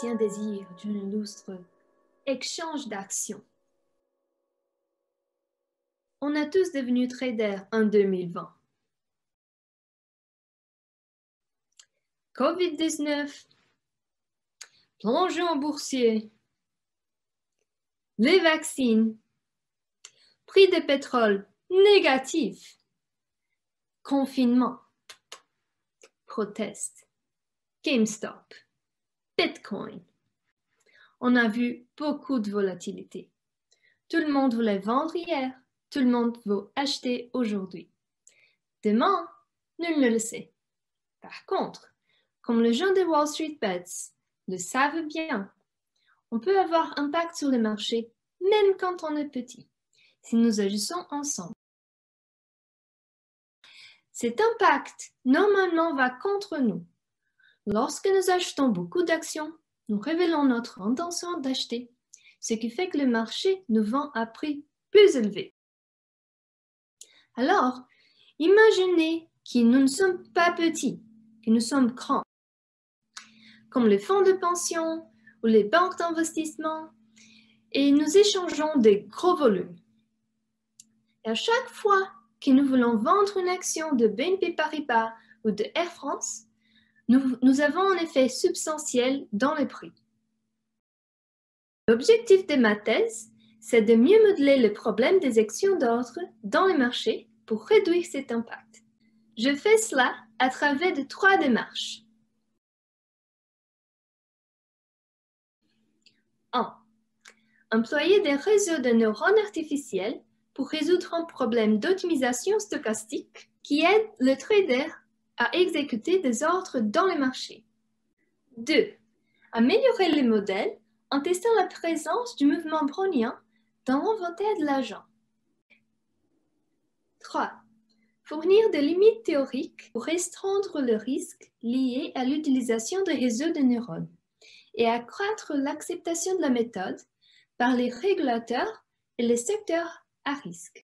ancien désir d'une illustre échange d'actions. On est tous devenus traders en 2020. Covid-19, plongeon boursier, les vaccins, prix de pétrole négatif, confinement, proteste, GameStop, Bitcoin. On a vu beaucoup de volatilité. Tout le monde voulait vendre hier, tout le monde veut acheter aujourd'hui. Demain, nul ne le sait. Par contre, comme les gens de Wall Street Bets le savent bien, on peut avoir un impact sur le marché même quand on est petit, si nous agissons ensemble. Cet impact, normalement, va contre nous. Lorsque nous achetons beaucoup d'actions, nous révélons notre intention d'acheter, ce qui fait que le marché nous vend à prix plus élevé. Alors, imaginez que nous ne sommes pas petits, que nous sommes grands, comme les fonds de pension ou les banques d'investissement, et nous échangeons des gros volumes. Et à chaque fois que nous voulons vendre une action de BNP Paribas ou de Air France, nous avons un effet substantiel dans les prix. L'objectif de ma thèse, c'est de mieux modeler le problème des actions d'ordre dans les marchés pour réduire cet impact. Je fais cela à travers de 3 démarches. 1. Employer des réseaux de neurones artificiels pour résoudre un problème d'optimisation stochastique qui aide le trader à exécuter des ordres dans les marchés. 2. Améliorer les modèles en testant la présence du mouvement brownien dans l'inventaire de l'agent. 3. Fournir des limites théoriques pour restreindre le risque lié à l'utilisation des réseaux de neurones et accroître l'acceptation de la méthode par les régulateurs et les secteurs à risque.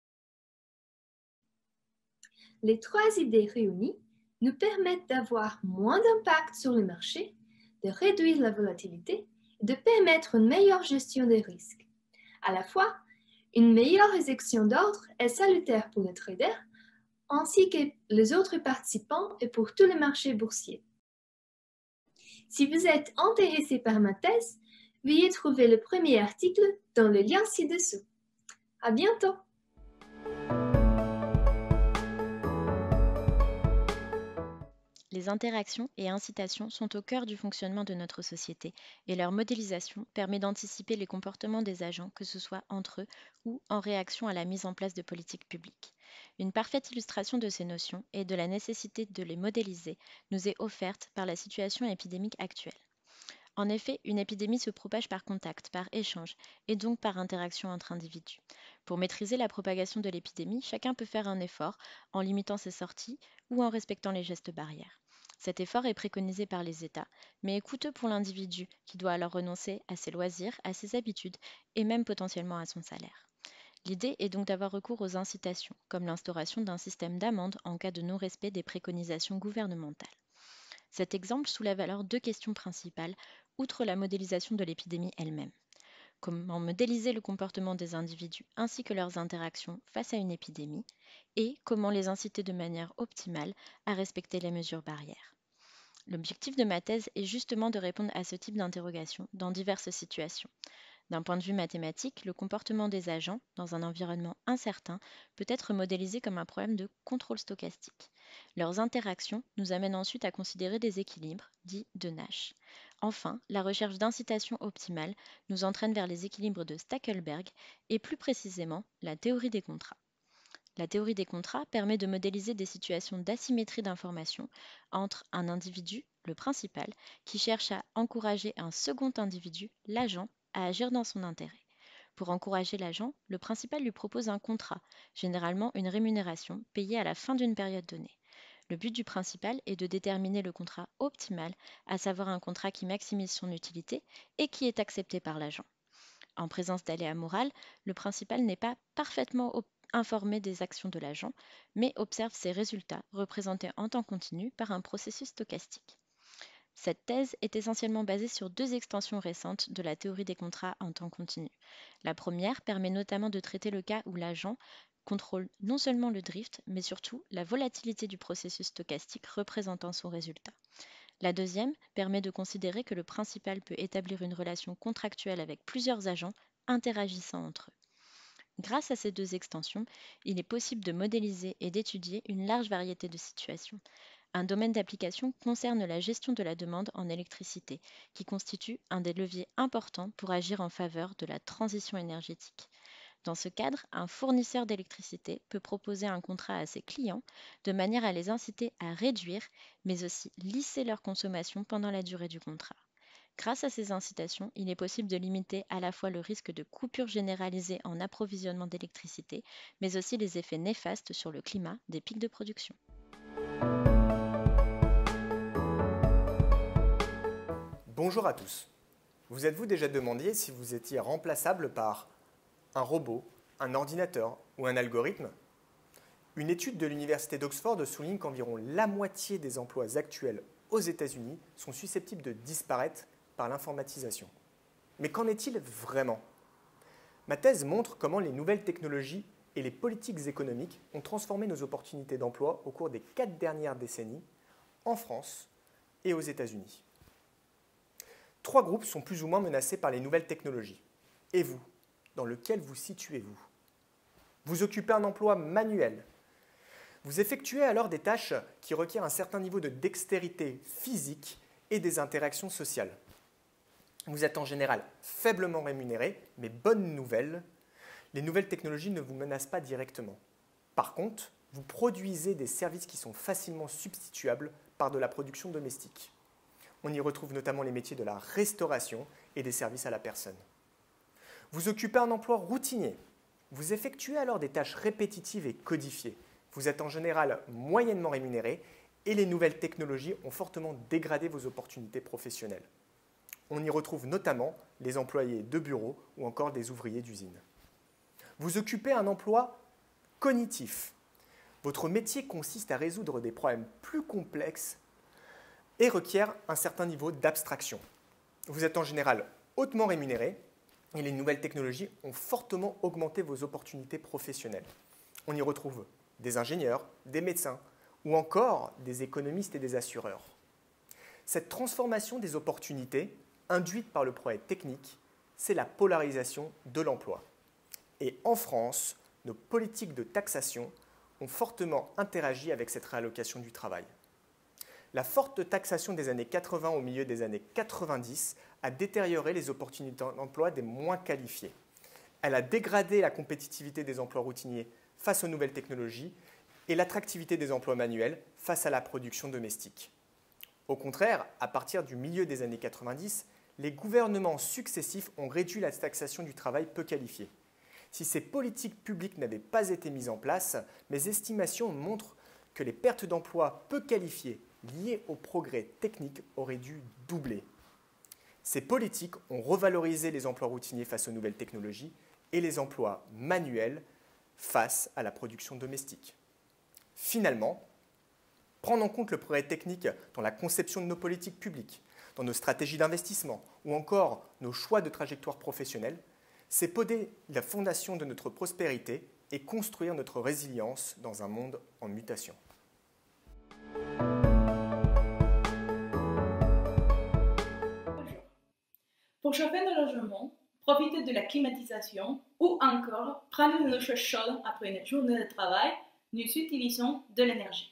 Les 3 idées réunies nous permettent d'avoir moins d'impact sur le marché, de réduire la volatilité et de permettre une meilleure gestion des risques. À la fois, une meilleure exécution d'ordre est salutaire pour les traders ainsi que les autres participants et pour tous les marchés boursiers. Si vous êtes intéressé par ma thèse, veuillez trouver le premier article dans le lien ci-dessous. À bientôt! Les interactions et incitations sont au cœur du fonctionnement de notre société et leur modélisation permet d'anticiper les comportements des agents, que ce soit entre eux ou en réaction à la mise en place de politiques publiques. Une parfaite illustration de ces notions et de la nécessité de les modéliser nous est offerte par la situation épidémique actuelle. En effet, une épidémie se propage par contact, par échange et donc par interaction entre individus. Pour maîtriser la propagation de l'épidémie, chacun peut faire un effort en limitant ses sorties ou en respectant les gestes barrières. Cet effort est préconisé par les États, mais est coûteux pour l'individu qui doit alors renoncer à ses loisirs, à ses habitudes et même potentiellement à son salaire. L'idée est donc d'avoir recours aux incitations, comme l'instauration d'un système d'amende en cas de non-respect des préconisations gouvernementales. Cet exemple soulève alors 2 questions principales, outre la modélisation de l'épidémie elle-même. Comment modéliser le comportement des individus ainsi que leurs interactions face à une épidémie et comment les inciter de manière optimale à respecter les mesures barrières. L'objectif de ma thèse est justement de répondre à ce type d'interrogation dans diverses situations. D'un point de vue mathématique, le comportement des agents dans un environnement incertain peut être modélisé comme un problème de contrôle stochastique. Leurs interactions nous amènent ensuite à considérer des équilibres, dits de Nash. Enfin, la recherche d'incitation optimale nous entraîne vers les équilibres de Stackelberg et plus précisément la théorie des contrats. La théorie des contrats permet de modéliser des situations d'asymétrie d'information entre un individu, le principal, qui cherche à encourager un second individu, l'agent, à agir dans son intérêt. Pour encourager l'agent, le principal lui propose un contrat, généralement une rémunération, payée à la fin d'une période donnée. Le but du principal est de déterminer le contrat optimal, à savoir un contrat qui maximise son utilité et qui est accepté par l'agent. En présence d'aléas moraux, le principal n'est pas parfaitement informé des actions de l'agent, mais observe ses résultats représentés en temps continu par un processus stochastique. Cette thèse est essentiellement basée sur deux extensions récentes de la théorie des contrats en temps continu. La première permet notamment de traiter le cas où l'agent contrôle non seulement le drift, mais surtout la volatilité du processus stochastique représentant son résultat. La deuxième permet de considérer que le principal peut établir une relation contractuelle avec plusieurs agents interagissant entre eux. Grâce à ces deux extensions, il est possible de modéliser et d'étudier une large variété de situations. Un domaine d'application concerne la gestion de la demande en électricité, qui constitue un des leviers importants pour agir en faveur de la transition énergétique. Dans ce cadre, un fournisseur d'électricité peut proposer un contrat à ses clients de manière à les inciter à réduire, mais aussi lisser leur consommation pendant la durée du contrat. Grâce à ces incitations, il est possible de limiter à la fois le risque de coupure généralisée en approvisionnement d'électricité, mais aussi les effets néfastes sur le climat des pics de production. Bonjour à tous. Vous êtes-vous déjà demandé si vous étiez remplaçable par un robot, un ordinateur ou un algorithme? Une étude de l'Université d'Oxford souligne qu'environ la moitié des emplois actuels aux États-Unis sont susceptibles de disparaître par l'informatisation. Mais qu'en est-il vraiment? Ma thèse montre comment les nouvelles technologies et les politiques économiques ont transformé nos opportunités d'emploi au cours des 4 dernières décennies en France et aux États-Unis. 3 groupes sont plus ou moins menacés par les nouvelles technologies. Et vous, dans lequel vous situez-vous? Vous occupez un emploi manuel. Vous effectuez alors des tâches qui requièrent un certain niveau de dextérité physique et des interactions sociales. Vous êtes en général faiblement rémunéré, mais bonne nouvelle, les nouvelles technologies ne vous menacent pas directement. Par contre, vous produisez des services qui sont facilement substituables par de la production domestique. On y retrouve notamment les métiers de la restauration et des services à la personne. Vous occupez un emploi routinier. Vous effectuez alors des tâches répétitives et codifiées. Vous êtes en général moyennement rémunéré et les nouvelles technologies ont fortement dégradé vos opportunités professionnelles. On y retrouve notamment les employés de bureau ou encore des ouvriers d'usine. Vous occupez un emploi cognitif. Votre métier consiste à résoudre des problèmes plus complexes et requiert un certain niveau d'abstraction. Vous êtes en général hautement rémunéré et les nouvelles technologies ont fortement augmenté vos opportunités professionnelles. On y retrouve des ingénieurs, des médecins ou encore des économistes et des assureurs. Cette transformation des opportunités induite par le progrès technique, c'est la polarisation de l'emploi. Et en France, nos politiques de taxation ont fortement interagi avec cette réallocation du travail. La forte taxation des années 80 au milieu des années 90 a détérioré les opportunités d'emploi des moins qualifiés. Elle a dégradé la compétitivité des emplois routiniers face aux nouvelles technologies et l'attractivité des emplois manuels face à la production domestique. Au contraire, à partir du milieu des années 90, les gouvernements successifs ont réduit la taxation du travail peu qualifié. Si ces politiques publiques n'avaient pas été mises en place, mes estimations montrent que les pertes d'emplois peu qualifiés liées au progrès technique auraient dû doubler. Ces politiques ont revalorisé les emplois routiniers face aux nouvelles technologies et les emplois manuels face à la production domestique. Finalement, prendre en compte le progrès technique dans la conception de nos politiques publiques, dans nos stratégies d'investissement ou encore nos choix de trajectoire professionnelle, c'est poser la fondation de notre prospérité et construire notre résilience dans un monde en mutation. Pour chauffer nos logements, profiter de la climatisation ou encore prendre une douche chaude après une journée de travail, nous utilisons de l'énergie.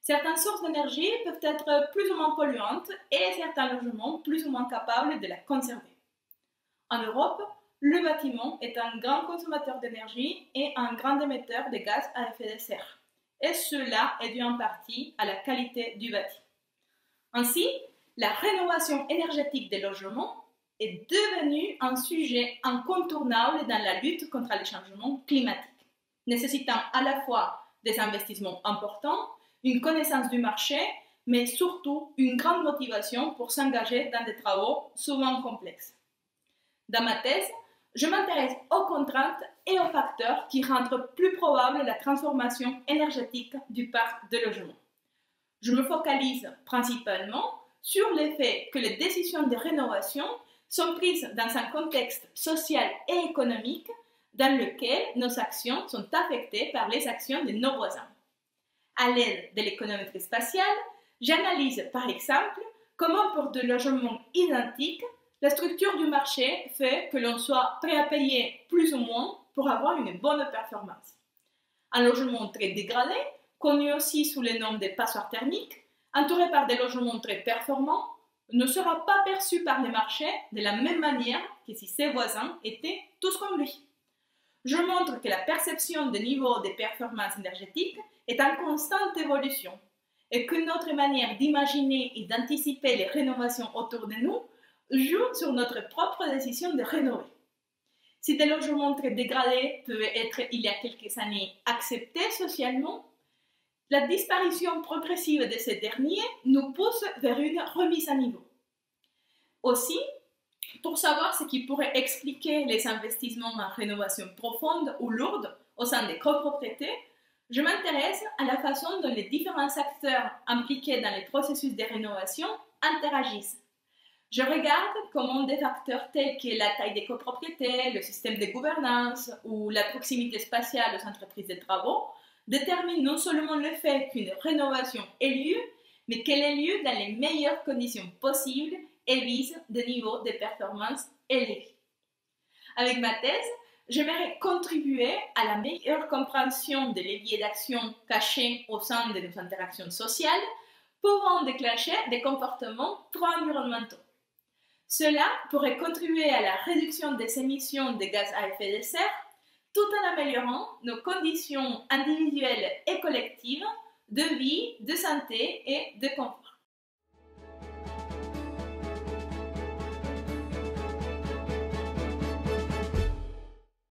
Certaines sources d'énergie peuvent être plus ou moins polluantes et certains logements plus ou moins capables de la conserver. En Europe, le bâtiment est un grand consommateur d'énergie et un grand émetteur de gaz à effet de serre. Et cela est dû en partie à la qualité du bâti. Ainsi, la rénovation énergétique des logements est devenue un sujet incontournable dans la lutte contre les changements climatiques, nécessitant à la fois des investissements importants, une connaissance du marché, mais surtout une grande motivation pour s'engager dans des travaux souvent complexes. Dans ma thèse, je m'intéresse aux contraintes et aux facteurs qui rendent plus probable la transformation énergétique du parc de logement. Je me focalise principalement sur le fait que les décisions de rénovation sont prises dans un contexte social et économique dans lequel nos actions sont affectées par les actions de nos voisins. À l'aide de l'économétrie spatiale, j'analyse par exemple comment pour des logements identiques, la structure du marché fait que l'on soit prêt à payer plus ou moins pour avoir une bonne performance. Un logement très dégradé, connu aussi sous le nom de passoires thermiques, entouré par des logements très performants, ne sera pas perçu par les marchés de la même manière que si ses voisins étaient tous comme lui. Je montre que la perception des niveaux de performance énergétique est en constante évolution et que notre manière d'imaginer et d'anticiper les rénovations autour de nous joue sur notre propre décision de rénover. Si des logements très dégradés peuvent être, il y a quelques années, acceptés socialement, la disparition progressive de ces derniers nous pousse vers une remise à niveau. Aussi, pour savoir ce qui pourrait expliquer les investissements en rénovation profonde ou lourde au sein des copropriétés, je m'intéresse à la façon dont les différents acteurs impliqués dans les processus de rénovation interagissent. Je regarde comment des facteurs tels que la taille des copropriétés, le système de gouvernance ou la proximité spatiale aux entreprises de travaux déterminent non seulement le fait qu'une rénovation ait lieu, mais qu'elle ait lieu dans les meilleures conditions possibles et vise des niveaux de performance élevés. Avec ma thèse, j'aimerais contribuer à la meilleure compréhension des leviers d'action cachés au sein de nos interactions sociales, pouvant déclencher des comportements pro-environnementaux. Cela pourrait contribuer à la réduction des émissions de gaz à effet de serre, tout en améliorant nos conditions individuelles et collectives de vie, de santé et de confort.